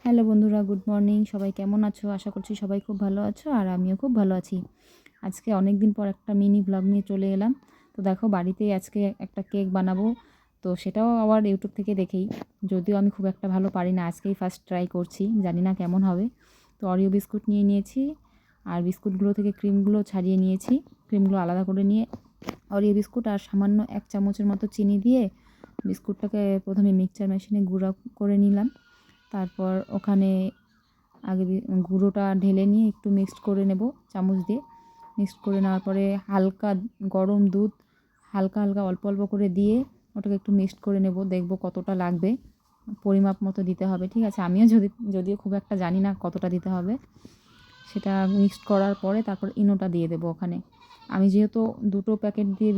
Hello বন্ধুরা, good morning. সবাই কেমন আছো? আশা করছি সবাই খুব ভালো আছো, আর আমিও খুব ভালো আছি। আজকে অনেক দিন পর একটা মিনি ব্লগ নিয়ে চলে এলাম। তো দেখো, বাড়িতেই আজকে একটা কেক বানাবো। তো সেটাও আবার ইউটিউব থেকে দেখেই, যদিও আমি খুব একটা ভালো পারি না, আজকেই ফার্স্ট ট্রাই করছি, জানি না কেমন হবে। তো অরিও বিস্কুট নিয়ে নিয়েছি, আর বিস্কুটগুলো থেকে ক্রিমগুলো ছাড়িয়ে নিয়েছি। ক্রিমগুলো আলাদা করে নিয়ে অরিও বিস্কুট আর সামান্য 1 চামচের মতো চিনি দিয়ে বিস্কুটটাকে প্রথমে মিক্সচার মেশিনে গুঁড়া করে নিলাম। তারপর ওখানে আগে গুঁড়োটা ঢেলে নিয়ে একটু মিক্সড করে নেব চামচ দিয়ে। মিক্সড করে নেওয়ার পরে হালকা গরম দুধ হালকা হালকা অল্প অল্প করে দিয়ে ওটাকে একটু মিক্সড করে নেব। দেখব কতটা লাগবে, পরিমাপ মতো দিতে হবে, ঠিক আছে। আমিও যদিও খুব একটা জানি না কতটা দিতে হবে। সেটা মিক্সড করার পরে তারপর ইনোটা দিয়ে দেবো ওখানে। আমি যেহেতু দুটো প্যাকেট দিয়ে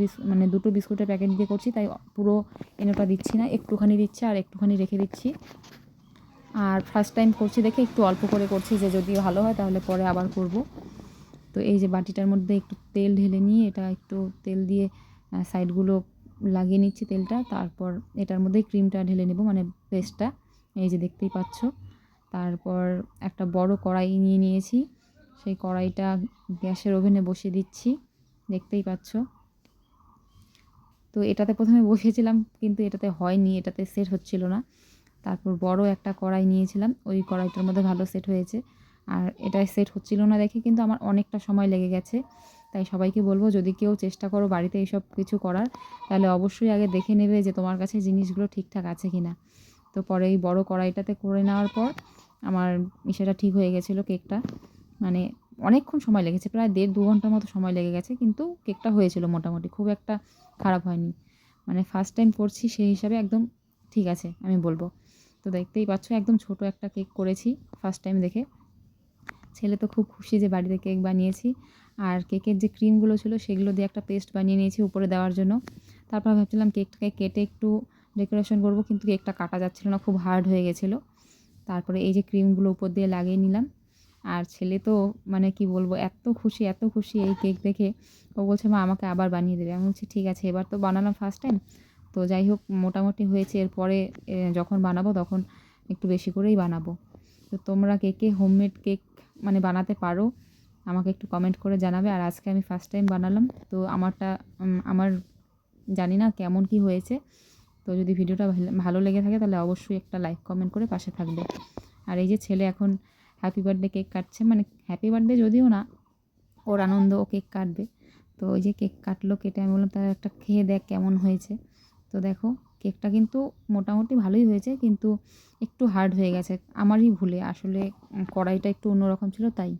দুটো বিস্কুটের প্যাকেট দিয়ে করছি, তাই পুরো ইনোটা দিচ্ছি না, একটুখানি দিচ্ছি আর একটুখানি রেখে দিচ্ছি। আর ফার্স্ট টাইম করছি দেখে একটু অল্প করে করছি, যে যদি ভালো হয় তাহলে পরে আবার করব। তো এই যে বাটিটার মধ্যে একটু তেল ঢেলে নিয়ে এটা একটু তেল দিয়ে সাইডগুলো লাগিয়ে নিচ্ছি তেলটা। তারপর এটার মধ্যেই ক্রিমটা ঢেলে নেব, মানে পেস্টটা, এই যে দেখতেই পাচ্ছ। তারপর একটা বড় কড়াই নিয়ে নিয়েছি, সেই কড়াইটা গ্যাসের ওভেনে বসিয়ে দিচ্ছি, দেখতেই পাচ্ছ। তো এটাতে প্রথমে বসিয়েছিলাম, কিন্তু এটাতে হয়নি, এটাতে সেট হচ্ছিল না। তারপর বড় একটা কড়াই নিয়েছিলাম, ওই কড়াইটার মধ্যে ভালো সেট হয়েছে। আর এটায় সেট হচ্ছিল না দেখে কিন্তু আমার অনেকটা সময় লেগে গেছে। তাই সবাইকে বলবো, যদি কেউ চেষ্টা করো বাড়িতে এইসব কিছু করার, তাহলে অবশ্যই আগে দেখে নেবে যে তোমার কাছে জিনিসগুলো ঠিকঠাক আছে কি না। তো পরে এই বড় কড়াইটাতে করে নেওয়ার পর আমার সেটা ঠিক হয়ে গেছিলো কেকটা। মানে অনেকক্ষণ সময় লেগেছে, প্রায় 1.5-2 ঘন্টার মতো সময় লেগে গেছে, কিন্তু কেকটা হয়েছিল মোটামুটি, খুব একটা খারাপ হয়নি। মানে ফার্স্ট টাইম করছি সেই হিসাবে একদম ঠিক আছে আমি বলবো। তো দেখতেই পাচ্ছ, একদম ছোট একটা কেক করেছি ফার্স্ট টাইম দেখে। ছেলে তো খুব খুশি যে বাড়িতে কেক বানিয়েছি। আর কেকের যে ক্রিমগুলো ছিল সেগুলো দিয়ে একটা পেস্ট বানিয়ে নিয়েছি উপরে দেওয়ার জন্য। তারপর ভাবছিলাম কেকটাকে কেটে একটু ডেকোরেশন করব, কিন্তু কেকটা কাটা যাচ্ছিল না, খুব হার্ড হয়ে গেছিলো। তারপরে এই যে ক্রিমগুলো উপর দিয়ে লাগিয়ে নিলাম। আর ছেলে তো মানে কি বলবো, এত খুশি এই কেক দেখে। ও বলছে, মা আমাকে আবার বানিয়ে দেবে। আমি বলছি ঠিক আছে, এবার তো বানালাম ফার্স্ট টাইম, তো যাই হোক মোটামুটি হয়েছে। এরপরে যখন বানাবো তখন একটু বেশি করেই বানাবো। তো তোমরা কে কে হোমমেড কেক মানে বানাতে পারো, আমাকে একটু কমেন্ট করে জানাবে। আর আজকে আমি ফার্স্ট টাইম বানালাম, তো আমার জানি না কেমন কি হয়েছে। তো যদি ভিডিওটা ভালো লেগে থাকে তাহলে অবশ্যই একটা লাইক কমেন্ট করে পাশে থাকবে। আর এই যে ছেলে এখন হ্যাপি বার্থডে কেক কাটছে, মানে হ্যাপি বার্থডে যদিও না, ওর আনন্দ, ও কেক কাটবে। তো ওই যে কেক কাটলো, কেটে আমি বললাম তার একটা খেয়ে দেখ কেমন হয়েছে। তো দেখো, কেকটা কিন্তু মোটামুটি ভালোই হয়েছে, কিন্তু একটু হার্ড হয়ে গেছে আমারই ভুলে। আসলে কড়াইটা একটু অন্যরকম ছিল তাই।